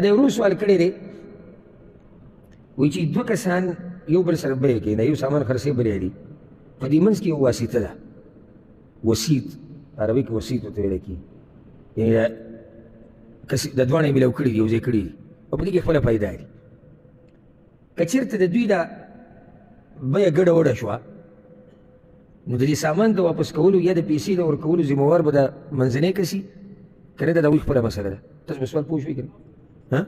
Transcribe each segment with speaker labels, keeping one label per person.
Speaker 1: دا یو سوال کړی دی وایي چې دوه کسان یو بل سره بیه کوي یو سامان خرڅوي بل یې په دې منځ کې یو واسطه ده وسیط عربي کې وسیط ورته ویل کېږي یعنې د دواړه یې میلاو کړي دي یو ځای کړي دي او په دې کې خپله فایده لري که چېرته د دوی دا بیه ګډه وډه شوه نو د دې سامان د واپس کولو یا د پیسې د ورکولو ذمهوار به د منځنی کس وي که نه د هغوی خپله مسله ده تاسو په سوال پوه شوئ که نه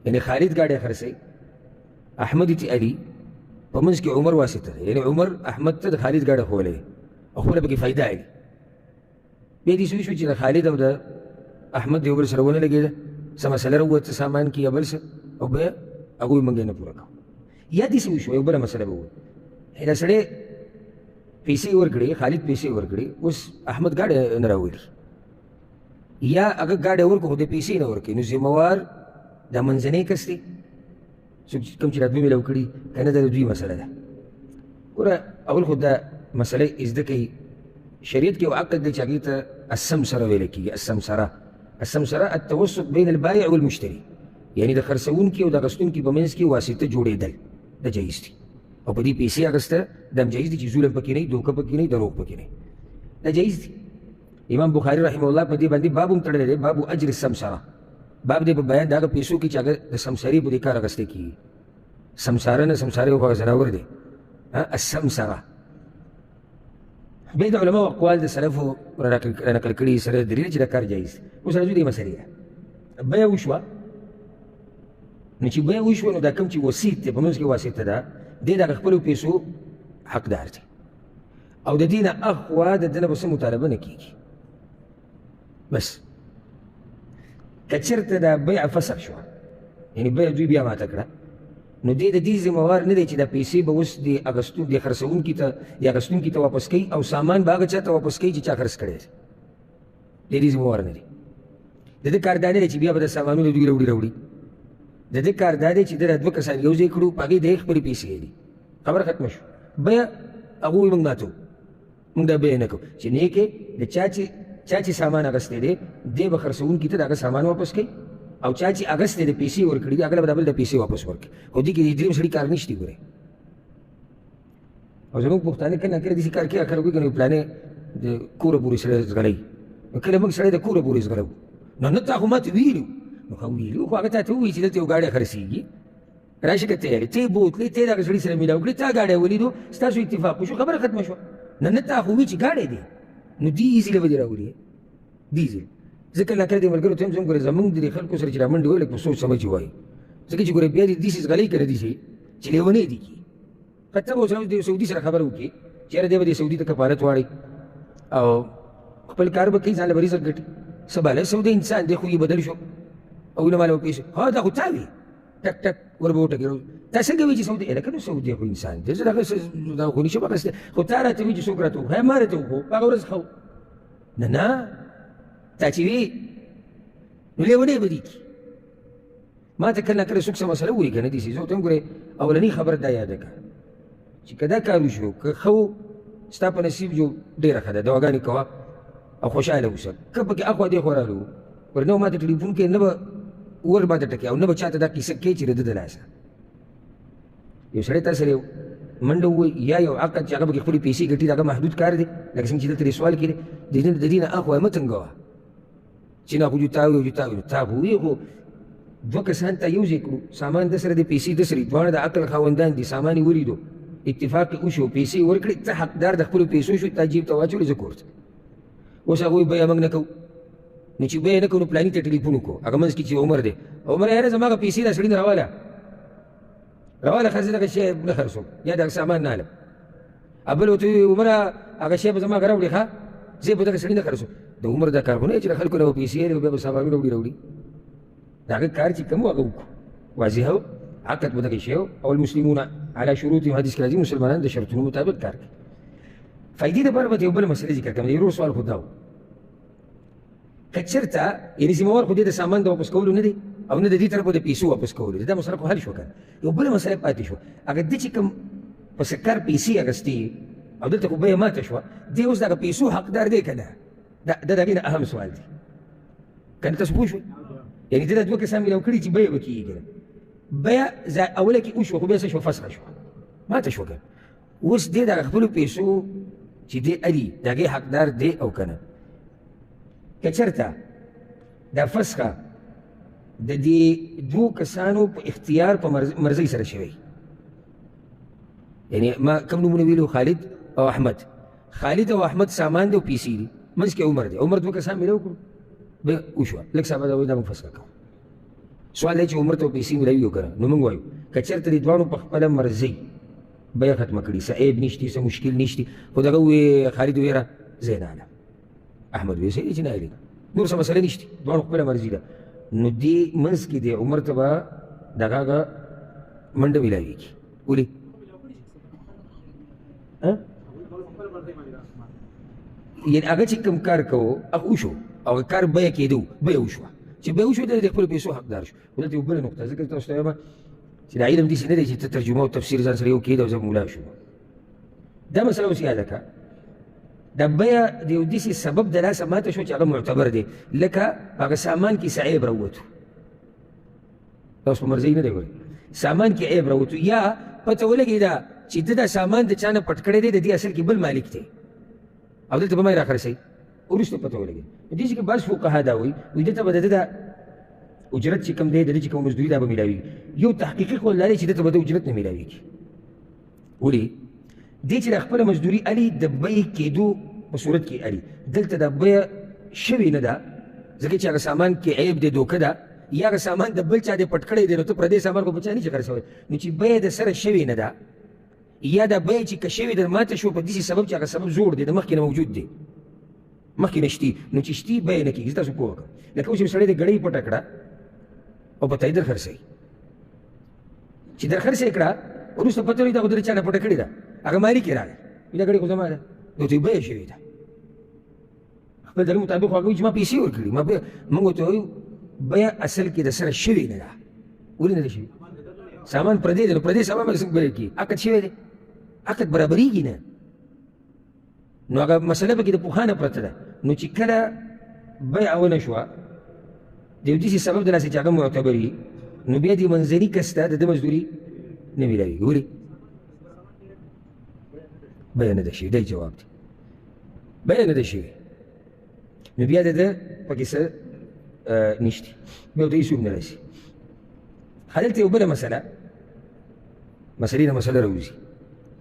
Speaker 1: یعنې خالد ګاډی خرڅوي احمد تی علي په منځ کې عمر واسطه ده یعنې عمر احمد ته د خالد ګاډی ښوولی او خپله پکې فایده لري بیا دې سوي شو چې د خالد او د احمد د یو بل سره ونه لګېده څه مسله راووته سامان کې یا بل څه او بیا هغوی موږ یې نه پوره کوو یا دې سوي شو یو بله مسله به ووایي دا سړی پیسې ورکړې خالد پیسې ورکړې اوس احمد ګاډی نه راولي یا هغه ګاډی ورکړو خو د پیسې نه ورکوي نو ذمهوار دا منځنی کس دی څوک کوم چې دا دوی میلاو کړي که نه د دوی مسله ده ګوره اول خو دا مسله زده کوي شریعت کې یو عقد دی چې هغې ته السمسره ویلی کېږي السمسره التوسط بین البایع والمشتري یعنې د خرڅوونکي او د اخیستونکي په منځ کې واسطه جوړېدل دا جایز دي او په دې پیسې اخیسته دا هم جایز دي چې ظلم پکې نه وي دوکه پکې نه وي دروغ پکې نه وي دا جایز دي امام بخاري رحمه الله په دې باندې باب هم تړلی دی باب اجر السمسره باب دی په بیان د هغه پیسو کې چې هغه د سمسرې په دې کار اخیستی کېږي سمساره نه سمساره یو خو هغه ځناور دی السمسره بیا د علماو اقوال د سلفو رانقل کړي سره دلیل چې دا کار جایز دی اوس راځو دې مسلې ته بیه وشوه نو چې بیه وشوه نو دا کوم چې وسیط دی په منځ کې واسطه ده دی د هغه خپلو پیسو حقدار دی او د دې نه اخوا د ده نه به څه مطالبه نه کېږي بس که چېرته دا بیع فسخ شوه یعنې بیع دوی بیا ماته کړه نو دی د دې ذمهوار نه دی چې دا پیسې به اوس د خرڅوونکي ته یا اخیستونکي ته واپس کوي او سامان به هغه چا ته واپس کوي چې چا خرڅ کړی دی د دې ذمهوار نه دی د ده کار دا نه دی چې بیا به د سامانونه دوی راوړي د دې کار دا دی چې ده دوه کسان یو ځای کړو په هغې د یې خپلې پیسې دي خبره ختمه شو بیه هغوی موږ ماتو موږ دا بیه نه کوو چې نه کې د چا چې سامان اخیستی دی دی به خرڅوونکي ته د هغه سامان واپس کوي او چا چې اخیستی د پیسې ورکړي دي هغه به د بل د پیسې واپس ورکړي خو دې کې د درېیم سړي کار نشته ګورئ او زموږ پښتانه کله ناکله داسې کار کوي اخر وکړي که نو پلانې د کوره پورې سړی زغلی نو کله موږ سړی د کوره پورې زغلو نو نه تا خو ماته ویلو نو خو ویلو خو هغه تا ته ووایي چې دلته یو ګاډی خرڅېږي راشي که ته یې ته یې بوتلې ته یې د هغه سړي سره میلاو کړې تا ګاډی ولیدو ستاسو اتفاق وشو خبره ختمه شوه نه تا خو وایي چې ګاډی دی نو دې ایزیله به دې راولي دې ځای ځکه ناکله دې ملګرو ته هم زموږ ګوره زموږ د دې خلکو سره چې رامنډې وایي لږ په سوچ سمجھ وایي ځکه چې ګوره بیا دې داسې زغلی که نه داسې چې لیونۍ دي کي که ته به اوس د سعودي سره خبره وکړې چې یاره دی به دې سعودي ته کفالت واړئ او خپل کار به کوي ځان له به رزق ګټي سبا له سعودي انسان دی خو یې بدل شو او نه ماله پیسې ها دا خو تا وي ټک ټک ور به وټکې تا څنګه وایي چې سعودي لکه نو سعودي خو انسان دی زه دغه خو نشم اخیستی خو تا راته وایي چې څوک راته وښایه ما راته وښو په هغه ورځ ښه نه تا چې وي نو لیونۍ به دې کي ما ته کله ناکله څوک څه مسله وایي که نه داسې زه ورته هم ګورې اولنۍ خبره دا یاده کړه چې که دا کار وشو که ښه و ستا په نصیب جو ډېره ښه ده دواګانې کوه او خوشحاله اوسه که پکې اخوا دېخوا راغلو ور نه ما ته ټلیفون کوې نه به ور باندې ټکې او نه به چا ته دا کیسه کوې چې د ده د لاسه یو سړی تا سره یو منډه ووایي یا یو عقد چې هغه پکې خپلې پیسې ګټي د هغه محدود کار دی لکه څنګه چې دلته دې سوال کړی د دې نه اخوا مه تنګوه چې نه خو جو تا وي تا وي تا خو وي خو دوه کسان ته یو ځای کړو سامان د سره د پیسې د سرې دواړه د عقل خاوندان دي سامان یې ولیدو اتفاق یې وشو پیسې یې ورکړې ته حقدار د خپلو پیسو شو تا جیب ته واچولې زه کور ته اوس هغوی بیه موږ نه کوو نو چې بیه نه کوو نو پلاني ته ټلیفون وکړو هغه منځ کې چې عمر دی عمر یاره زما هغه پیسې دا سړي نه راواله ښه زه دغه شی نه خرڅوم یا دغه سامان نه الم بل ورته ووایي عمره هغه شی به زما هغه راوړي ښه زه به دغه سړي نه خرڅوم د عمر دا کار خو نه چې د خلکو نه به پیسې اخلي بیا به سامانونه راوړي د هغه کار چې کوم هغه وکړو واضح و عقد به دغه شی او المسلمون على شروطهم حدیث کې راځي مسلمانان د شرطونو مطابق کار کوي فایدې دپاره به یو بله مسله ذکر کړم د یو سوال خو دا و که چېرته یعنې ذمهوار خو دې د سامان د واپس کولو نه دی او نه د دې طرفه د پیسو واپس کولو دی دا مسله خو حل شوه که یو بله مسله پاتې شوه هغه ده چې کوم په سکر پیسې اخیستې او دلته خو بیه ماته شوه دی اوس د هغه پیسو حقدار دی که نه د هغې نه اهم سوال دی که نه تاسو پوه شوئ یعنې ته دا دوه کسان میلاو کړي چې بیه به کېږي که نه بیه اوله کې وشوه خو بیا څه شوه فسخه شوه ماته شوه که اوس دی دغه خپلو پیسو چې دی الي د هغې حقدار دی او که نه که چېرته دا فسخه د دې دوو کسانو په اختیار په مرضۍ سره شوی یعنې ما کوم نومونه ویلو خالد او احمد خالد او احمد سامان دی او پیسې دي منځ کې عمر دی عمر دوه کسان میلاو کړو بیا وشوه لږ صاحب دا وایي دا موږ فسخه کوو سوال دی چې عمر ته پیسې میلاوي او که نه نو موږ وایو که چېرته د دواړو په خپله مرضۍ بیه ختمه کړي څه عیب نشتي څه مشکل نشتي خو دغه وویې خالد ویره زه یې نه علم احمد ویې صحیح دی چې نه علم نور څه مسله نشتي دواړو خپله مرضي ده نو دې منځ کې دی عمر ته به دغه هغه منډه میلاویږي ولې یعنې هغه چې کوم کار کوو هغه وشو او کار بیه کېدو بیه وشوه چې بیه وشوه دی د خپلو پیسو حقدار شو خو دلته یو بله نقطه ځکه تاسو ته وایم چې دا علم داسې نه دی چې ته ترجمه او تفسیر ځان سره یو کېد او زه مولا شوم دا مسله اوس یاده کړه دا بیه د یو داسې سبب د لاسه ماته شو چې هغه معتبر دی لکه هغه سامان کې څه عیب راووتو دا اوس په مرضۍ نه دی ګورې سامان کې عیب راووتو یا پته ولګېده چې ده دا سامان د چا نه پټ کړی دی د دې اصل کې بل مالک دی او دلته به ما یې راخرڅوي وروسته پته ولګېد په دې کې بعض فقها دا وایي دلته به د ده دا اجرت چې کوم دی د دې چې کوم مزدوري دا به میلاویږي یو تحقیقي قول دا دی چې دلته به د اجرت نه میلاویږي ولې دې چې د خپله مزدوري الي د بیې کېدو په صورت کې الي دلته دا بیه شوې نه ده ځکه چې هغه سامان کې عیب دی دوکه ده یا هغه سامان د بل چا دې پټ کړی دی نو ته پردی سامان خو په چا نشي خرڅولی نو چې بیه د سره شوې نه ده یا دا بیه چې که شوې ده ماته شو په داسې سبب چې هغه سبب زوړ دی د مخکې نه موجود دی مخکې نه شتي نو چې شتي بیه نه کېږي زه تاسو پوه کړم لکه اوس یو سړی د ګړۍ پټه کړه او په ته یې در خرڅوي چې در خرڅ یې کړه وروسته پته ولګېده خو د چا نه پټه کړې ده هغه مالک یې راغی وایي دا ګړۍ خو زما ده نو ته یې بیه شوې ده خپل دلیل مطابق خو هغه وایي چې ما پیسې ورکړي موږ ورته وایو بیه اصل کې د سره شوې نه ده ولې نه ده شوې سامان پردی دی نو پردی سامان به څنګه بیه کېږي عقد شوی دی عقد برابرېږي نه نو هغه مسله پکې د پوښانه پرته ده نو چې کله بیعه ونه شوه د یو داسې سبب د لاسه چې هغه معتبر وي نو بیا د منځني کس ته د ده مزدوري نه میلاویږي ولې بیه نه ده شوې دی جواب دی بیه نه ده شوې نو بیا د ده پکې څه نشته بیا ورته هېڅوک نه رسي هلته یو بله مسله مسلې نه مسله راوځي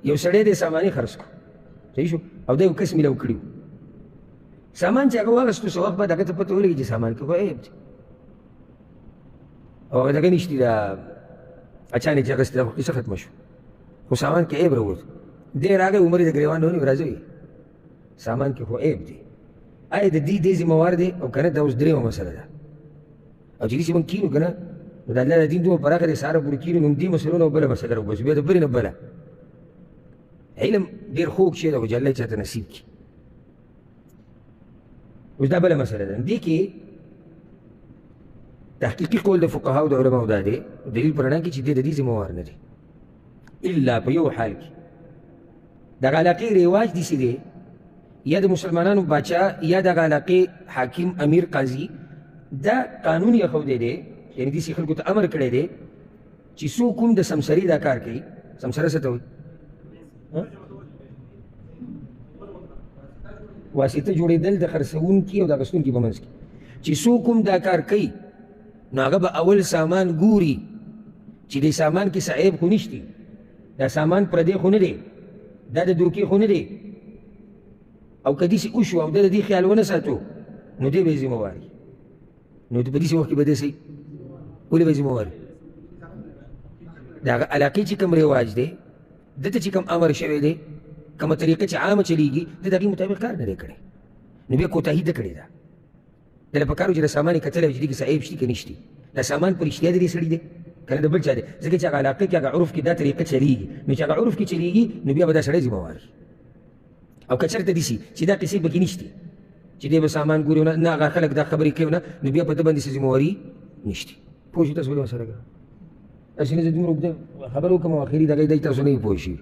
Speaker 1: یو سړی دی سامانې خرڅ کړو صحیح شو او دا یو کس میلاو کړي سامان چې هغه واخیستو څه وخت بعد هغه ته پته ولګي چې سامان کې خو عیب دی او هغه دغه نشتي دا اچانک چې اخیستې دا خو کیسه ختمه شو خو سامان کې عیب راووت دی راغی عمر یې د ګرېوان نه ونیو راځئ سامان کې خو عیب دی آیا د دې ذمهوار دی او که نه دا اوس درېیمه مسله ده او چې داسې موږ کینو که نه نو د الله د دین دومره پراخه دی سهاره پورې کینو نو دې مسلو نه بله مسله راوباسو بیا د بلې نه بله علم ډېر خوږ شی ده خو چې الله یې چاته نصیب کړي اوس دا بله مسله ده دې کې تحقیقي قول د فقهاو د علماو دا دی دلیل په رڼا کې چې دی د دې ذمهوار نه دی الا په یو حال کې دغه علاقې رواج داسې دی یا د مسلمانانو باچا یا دغه علاقې حاکم امیر قاضي دا قانون یې ښودی دی یعنې داسې خلکو ته امر کړی دی چې څوک هم د سمسرۍ دا کار کوي سمسره څه ته وایي واسطه جوړېدل د خرڅوونکي او د اخیستونکي په منځ کې چې څوک هم دا کار کوي نو هغه به اول سامان ګوري چې دې سامان کې څه عیب خو نشتي دا سامان پردی خو نه دی دا د دوکې خو نه دی او که داسې وشو او د دې خیال ونه ساتو نو دی به یې ذمهوار وي نو په داسې وخت کې به داسې ولې به یې ذمهوار وي د هغه علاقې چې کوم رواج دی دته چې کوم امر شوی دی کومه طریقه چې عامه چلیږي د هغې مطابق کار نه دی کړی نو بیا کوتاهي ده کړې ده د له پکار و چې د سامان یې کتلی چې دې کې څه عیب شتي که نشتي دا سامان په رښتیا د دې سړي دی که نه د بل چا دی ځکه چې هغه علاقې کې هغه عرف کې دا طریقه چلیږي نو چې هغه عرف کې چلیږي نو بیا به دا سړی ذمهوار وي او که چېرته داسې چې دا قصې پکې نشتي چې دی به سامان ګوري نه هغه خلک دا خبرې کوي نه نو بیا په ده باندې څه ذمهواري نشتي پوه شو تاسو ولې مسله کوه داسې نه زه دومره اوږده خبره وکړم او اخري دغه دی تاسو نه وي پوه شوي